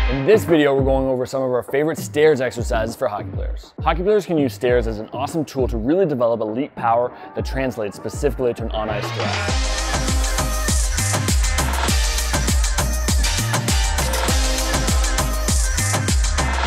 In this video, we're going over some of our favorite stairs exercises for hockey players. Hockey players can use stairs as an awesome tool to really develop elite power that translates specifically to an on-ice stride.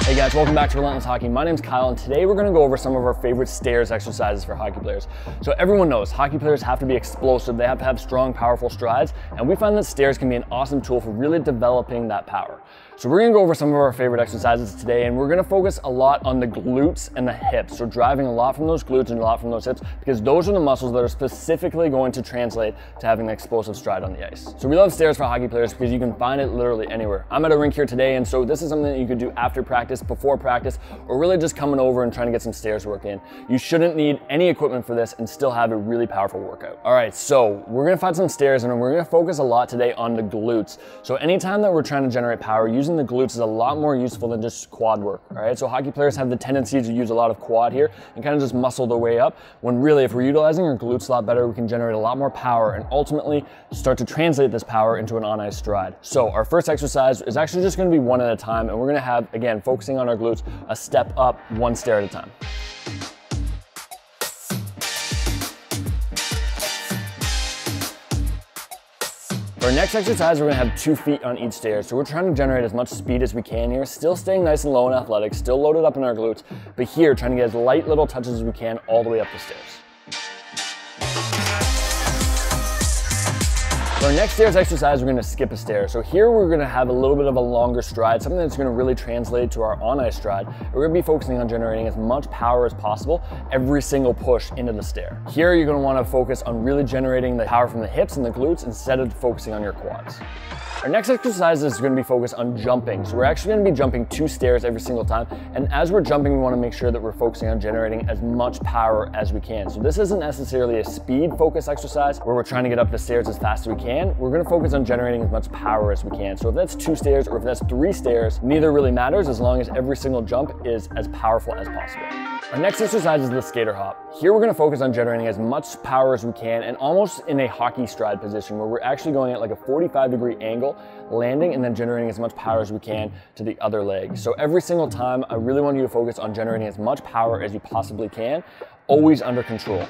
Hey guys, welcome back to Relentless Hockey. My name's Kyle, and today we're gonna go over some of our favorite stairs exercises for hockey players. So everyone knows hockey players have to be explosive, they have to have strong, powerful strides, and we find that stairs can be an awesome tool for really developing that power. So we're gonna go over some of our favorite exercises today, and we're gonna focus a lot on the glutes and the hips. So driving a lot from those glutes and a lot from those hips, because those are the muscles that are specifically going to translate to having an explosive stride on the ice. So we love stairs for hockey players because you can find it literally anywhere. I'm at a rink here today, and so this is something that you could do after practice, before practice, or really just coming over and trying to get some stairs work in. You shouldn't need any equipment for this and still have a really powerful workout. All right, so we're gonna find some stairs and we're gonna focus a lot today on the glutes. So anytime that we're trying to generate power, using the glutes is a lot more useful than just quad work, all right? So hockey players have the tendency to use a lot of quad here and kind of just muscle their way up, when really if we're utilizing our glutes a lot better, we can generate a lot more power and ultimately start to translate this power into an on-ice stride. So our first exercise is actually just gonna be one at a time, and we're gonna have, again, focusing on our glutes, a step up, one stair at a time. For our next exercise, we're gonna have 2 feet on each stair. So we're trying to generate as much speed as we can here, still staying nice and low and athletic, still loaded up in our glutes, but here trying to get as light little touches as we can all the way up the stairs. For our next stairs exercise, we're gonna skip a stair. So here we're gonna have a little bit of a longer stride, something that's gonna really translate to our on-ice stride. We're gonna be focusing on generating as much power as possible every single push into the stair. Here you're gonna wanna focus on really generating the power from the hips and the glutes instead of focusing on your quads. Our next exercise is going to be focused on jumping. So we're actually going to be jumping 2 stairs every single time. And as we're jumping, we want to make sure that we're focusing on generating as much power as we can. So this isn't necessarily a speed focus exercise where we're trying to get up the stairs as fast as we can. We're going to focus on generating as much power as we can. So if that's 2 stairs or if that's 3 stairs, neither really matters as long as every single jump is as powerful as possible. Our next exercise is the skater hop. Here we're gonna focus on generating as much power as we can and almost in a hockey stride position where we're actually going at like a 45-degree angle, landing and then generating as much power as we can to the other leg. So every single time, I really want you to focus on generating as much power as you possibly can, always under control.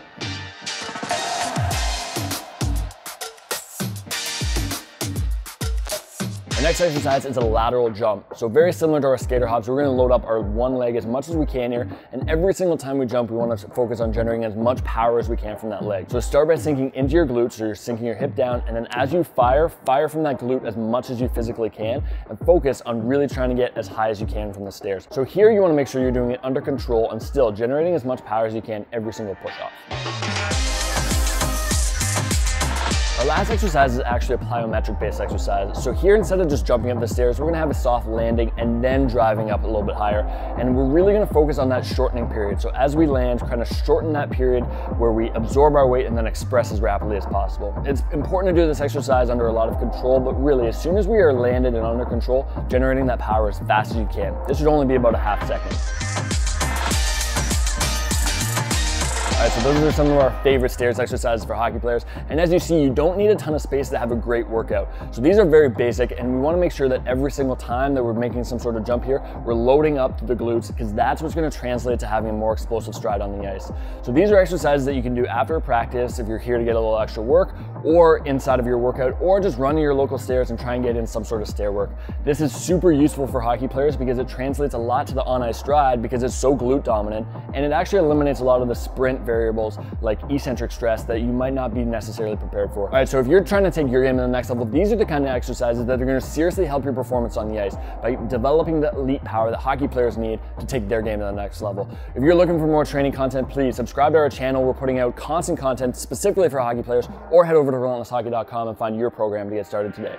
Our next exercise is a lateral jump. So very similar to our skater hops, we're gonna load up our one leg as much as we can here, and every single time we jump, we wanna focus on generating as much power as we can from that leg. So start by sinking into your glutes, so you're sinking your hip down, and then as you fire from that glute as much as you physically can, and focus on really trying to get as high as you can from the stairs. So here you wanna make sure you're doing it under control and still generating as much power as you can every single push-off. Our last exercise is actually a plyometric based exercise. So here, instead of just jumping up the stairs, we're gonna have a soft landing and then driving up a little bit higher. And we're really gonna focus on that shortening period. So as we land, kind of shorten that period where we absorb our weight and then express as rapidly as possible. It's important to do this exercise under a lot of control, but really as soon as we are landed and under control, generating that power as fast as you can. This should only be about a half second. All right, so those are some of our favorite stairs exercises for hockey players. And as you see, you don't need a ton of space to have a great workout. So these are very basic, and we wanna make sure that every single time that we're making some sort of jump here, we're loading up the glutes, because that's what's gonna translate to having a more explosive stride on the ice. So these are exercises that you can do after a practice if you're here to get a little extra work, or inside of your workout, or just run to your local stairs and try and get in some sort of stair work. This is super useful for hockey players because it translates a lot to the on-ice stride because it's so glute dominant, and it actually eliminates a lot of the sprint variables like eccentric stress that you might not be necessarily prepared for. All right, so if you're trying to take your game to the next level, these are the kind of exercises that are gonna seriously help your performance on the ice by developing the elite power that hockey players need to take their game to the next level. If you're looking for more training content, please subscribe to our channel. We're putting out constant content specifically for hockey players, or head over to relentlesshockey.com and find your program to get started today.